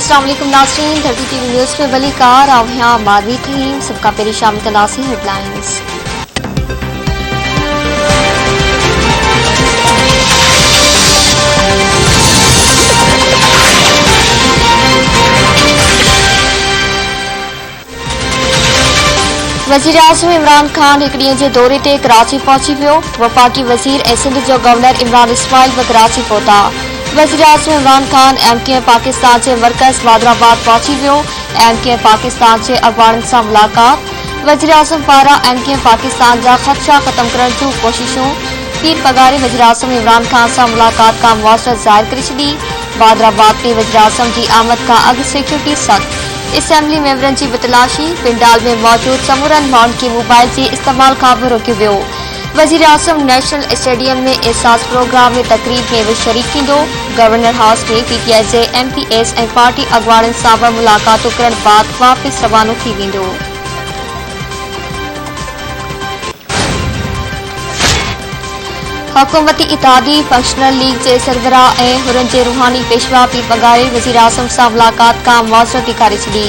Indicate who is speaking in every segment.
Speaker 1: अस्सलाम वालेकुम नाज़रीन, धरती टीवी न्यूज़ में वली कार और यहाँ मारवी थी सबका पेरी शामिल तनासी हेडलाइंस। वज़ीर आज़म इमरान खान एक ॾींहं जे दौरे ते कराची पहुची वियो। वफ़ाक़ी वज़ीर ऐं सिंध जो गवर्नर इमरान इस्माइल बि कराची पहुता। वज़ीर आज़म इमरान खान MK पाकिस्तान जे मरकज़ वादराबाद पहुची वियो। MK पाकिस्तान जे अॻवाननि सां मुलाक़ात। वज़ीर आज़म पारां MK पाकिस्तान जा ख़दशा ख़त्म करण जूं कोशिशूं। पीर पगारे वज़ीर आज़म इमरान खान सां मुलाक़ात खां मुआसरत ज़ाहिर करे छॾी। वादराबाद में वज़ीर आज़म जी आमद खां अॻु सिक्योरिटी सख़्त। असेंबली मेंबरनि जी बितलाशी। पिंडाल में मौजूद समूरनि माण्हुनि खे मोबाइल जे इस्तेमाल खां बि रोकियो वियो। वज़ीर आज़म नेशनल स्टेडियम में एहसास प्रोग्राम में तकरीब में बि शरीक थींदो। गवर्नर हाउस में PTI जे MPs ऐं पार्टी अॻवाननि सां बि मुलाक़ातूं करण बाद वापसि रवानो थी वेंदो। हुकूमती इत्तेहादी फंक्शनल लीग जे सरबराह ऐं हुरनि जे रूहानी पेशवा पीर पगारे वज़ीर आज़म सां मुलाक़ात खां मुआज़रत ॾेखारे छॾी।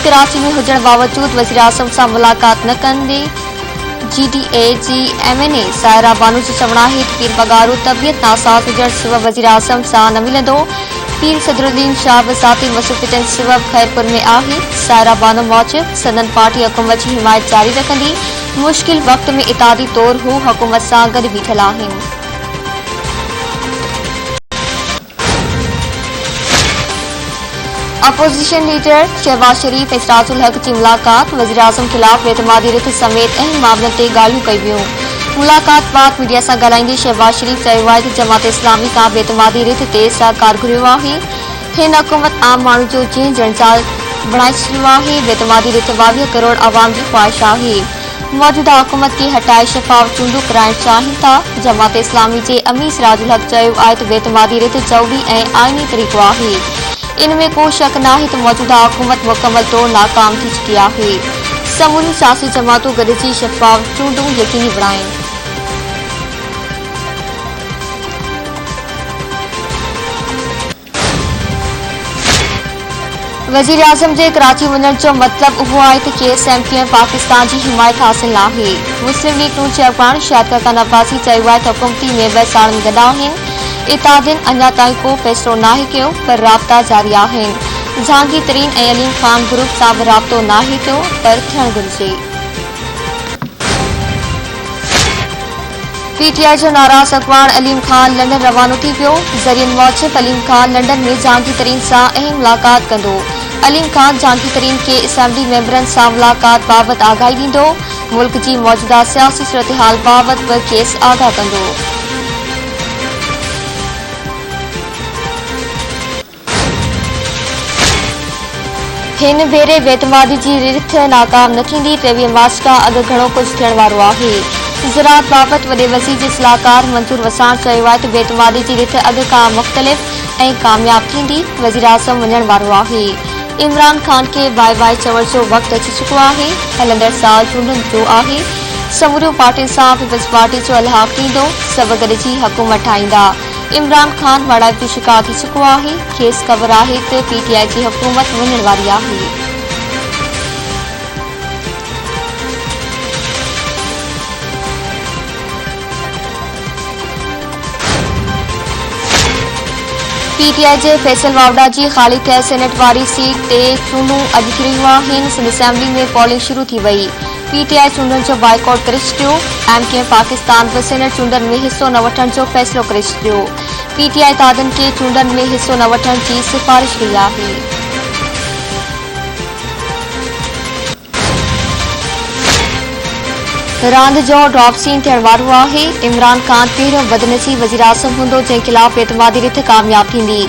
Speaker 1: कराची में हुजण बावजूद वज़ीर आज़म सां मुलाक़ात न कंदे GDA जी MNA सायरा बानू जो चवणु आहे त पीर पगारो तबियत नासाज़ हुजण सबबि वज़ीर आज़म सां न मिलंदो। पीर सदरुद्दीन शाह बि ज़ाती मसरूफ़ियतनि सबबि ख़ैरपुर में आहे। सायरा बानू मूजिब संदन पार्टी हुकूमत जी हिमायत जारी रखंदी। मुश्किल वक़्त में इत्तेहादी तौर हू हुकूमत सां गॾु बीठल आहिनि। अपोजिशन लीडर शहबाज शरीफ ऐं सिराजुल हक जी मुलाक़ात। वज़ीर आज़म ख़िलाफ़ बेतमादी रिथ समेत अहम मामलनि ते ॻाल्हियूं कई वियूं। मुलाक़ात बाद मीडिया सां ॻाल्हाईंदे शहबाज शरीफ चयो आहे त जमात इस्लामी खां बेतमादी रिथ ते सहकार घुरियो आहे। हिन हुकूमत आम माण्हू जो जीअं जंजाल बणाए छॾियो आहे। बेतमादी रिथ 22 करोड़ आवाम जी ख़्वाहिश आहे। मौजूदा हुकूमत खे हटाए शफ़ाफ़ चूंडूं कराइण चाहिनि था। जमात इस्लामी जे अमीर सिराजुल हक चयो आहे त बेतमादी रिथ जबरी ऐं आइनी तरीक़ो आहे। इन में को शक नाहे त मौजूदा हुकूमत मुकम्मल तौर नाकाम थी चुकी आहे। समूरी सियासी जमातूं गॾिजी शफ़ाफ़ चूंडूं यकीनी बणाइनि। वज़ीर आज़म जे कराची वञण जो मतिलबु उहो आहे त खेसि MK पाकिस्तान जी हिमायत हासिल नाहे। मुस्लिम लीग नून जे अॻवान शाहिद काका नवाज़ी चयो आहे त हुकूमती मेंबर साणनि गॾु आहिनि। इत्तेहादिन अञा ताईं को फ़ैसिलो नाहे कयो पर राब्ता जारी आहिनि। जहांगीर तरीन ऐं अलीम खान ग्रुप सां बि राब्तो नाहे कयो पर थियणु घुरिजे। PTI जो नाराज़ अॻवान अलीम खान लंडन रवानो थी वियो। ज़रियनि मूजिब अलीम खान लंडन में जहांगीर तरीन सां अहम मुलाक़ात कंदो। अलीम खान जहांगीर तरीन खे असेंबली मेंबरनि सां मुलाक़ात बाबति आगाही ॾींदो। मुल्क जी मौजूदा सियासी सूरतहाल बाबति बि खेसि आगाह कंदो। हिन भेरे बेतमादी जी रिथ नाकाम न थींदी। 23 मार्च खां अॻु घणो कुझु थियण वारो आहे। ज़राअत बाबति वॾे वज़ीर जे सलाहकार मंसूर वसाण चयो आहे त बेतमादी जी रिथ अॻु खां मुख़्तलिफ़ ऐं कामयाब थींदी। वज़ीर आज़म वञण वारो आहे। इमरान खान खे बाय बाय चवण जो वक़्तु अची चुको आहे। हलंदड़ साल चूंडुनि जो आहे। समूरियूं पार्टियुनि सां पीपल्स पार्टी जो अलहाक़ थींदो। सभु गॾिजी हुकूमत ठाहींदा। इमरान खान वाड़ाइप जो शिकार थी चुको आहे। खेसि ख़बर आहे त PTI जी हुकूमत वञण वारी आहे। PTI जे फैसल वावड़ा जी ख़ाली थियल सेनेट वारी सीट ते चूंडूं अॼु थी रहियूं आहिनि। सिंध असेंबली में पोलिंग शुरू थी वई। PTI चूंडुनि जो बाइकॉट करे छॾियो। MK पाकिस्तान बि सेनेट चूंडनि में हिसो न वठण जो फ़ैसिलो करे छॾियो। PTI इत्तेहादनि खे चूंडनि में हिसो न वठण जी सिफ़ारिश कई आहे। रांदि जो ड्रॉप सीन थियण वारो आहे। इमरान खान पहिरियों बदनसीब वज़ीर आज़म हूंदो जंहिं ख़िलाफ़ बेतमादी रिथ कामयाब थींदी।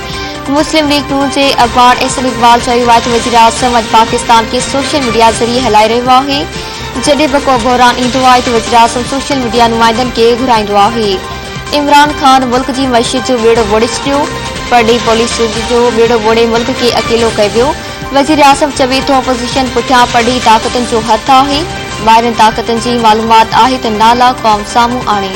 Speaker 1: मुस्लिम लीग नून जे अॻवान एहसन इक़बाल चयो आहे त वज़ीर आज़म अॼु पाकिस्तान खे सोशल मीडिया ज़रिए हलाए रहियो आहे। जॾहिं बि को बहरान ईंदो आहे त वज़ीर आज़म सोशल मीडिया नुमाइंदनि खे घुराईंदो आहे। इमरान खान मुल्क जी मईशत जो बेड़ो ॿोड़े छॾियो। परॾेही पॉलिसी जो बेड़ो ॿोड़े मुल्क खे अकेलो कयो वियो। वज़ीर आज़म चवे थो अपोजिशन पुठियां परॾेही ताक़तुनि जो हथ आहे। ॿाहिरियुनि ताक़तुनि जी मालूमात आहे त नाला क़ौम साम्हूं आणे।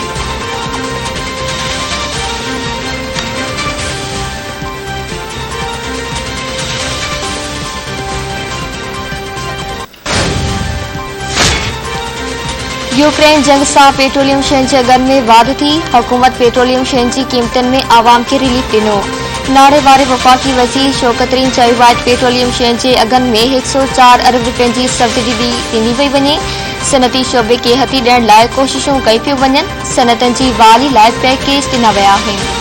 Speaker 1: यूक्रेन जंग सां पेट्रोलियम शयुनि जे अघनि में वाध थी। हुकूमत पेट्रोलियम शयुनि जी क़ीमतुनि में आवाम खे रिलीफ ॾिनो। नाणे वारे वफ़ाक़ी वज़ीर शौकतरीन चयो आहे त पेट्रोलियम शयुनि जे अघनि में 104 अरब रुपयनि जी सब्सिडी ॾिनी वई वञे। सनती शोबे खे हथी ॾियण लाइ कोशिशूं कई पियूं वञनि। सनअतनि जी बहाली लाइ पैकेज ॾिना विया आहिनि।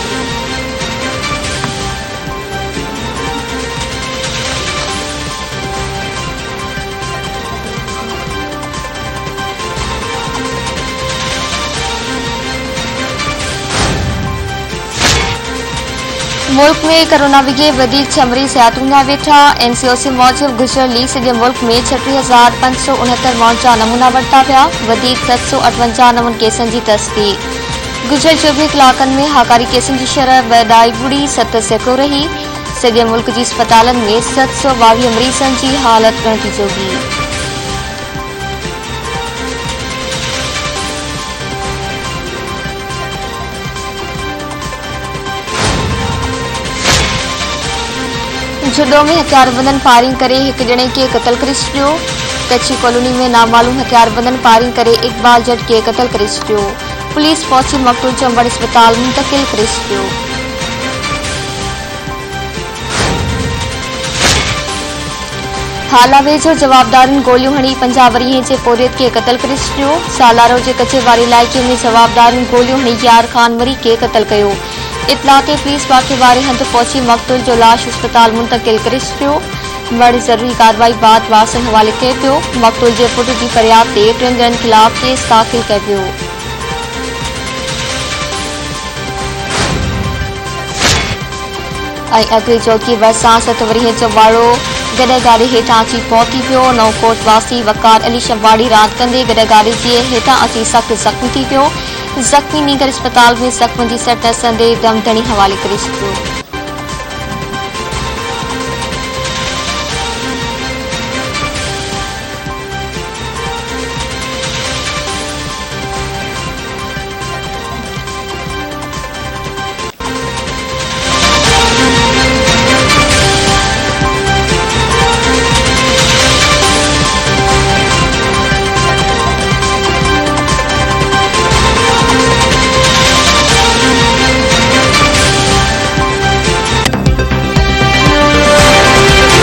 Speaker 1: मुल्क में कोरोना विगे वधीक 6 मरीज़ हयात विञाए वेठा। एनसीओसी मूजिब गुज़िरियल ॾींहुं सॼे मुल्क में 36,569 माण्हुनि जा नमूना वरिता विया। वधीक 758 नमूननि केसनि जी तस्दीक़। गुज़िरियल 24 कलाकनि में हाकारी केसनि जी शरह 2.7% रही। सॼे मुल्क जी अस्पतालनि में 722 मरीज़नि जी हालत ॻणिती जोगी। जुडो में हथियारबंदनि फायरिंग करे हिक ॼणे खे क़तल करे छॾियो। कच्छी कॉलोनी में नामालूम हथियारबंदनि फायरिंग करे इकबाल जट खे क़तल करे छॾियो। पुलिस पहुची मक़तूल जो अंबड़ अस्पताल मुंतक़िल करे छॾियो। हाला वेझो जवाबदारनि गोलियूं हणी 50 वरीह जे पोरियत खे क़तल करे छॾियो। सालारो जे कचे वारे इलाइक़े में जवाबदारनि गोलियूं हणी यार ख़ान मरी खे क़तल कयो। इतला ते पुलिस वाक़े वारे हंधि पहुची मक़तूल जो लाश अस्पताल मुंतक़िल करे छॾियो। मड़ ज़रूरी कार्रवाई बाद वासन हवाले कयो पियो। मक़तूल जे पुट जी फरियाद ते 3 ॼणनि ख़िलाफ़ केस दाख़िल कयो पियो। अगली चौकी बरसां 7 वरीह जो वारो गॾ गाॾी हेठां अची पहुती पियो। नवकोट वासी वकार अली शंबाड़ी रांदि कंदे गॾ गाॾी जे हेठां अची सख़्तु ज़ख़्मी थी पियो। ज़ख़्मी नीगर अस्पताल में ज़ख़्म जी सट संदे दमदणी हवाले करे छॾियो।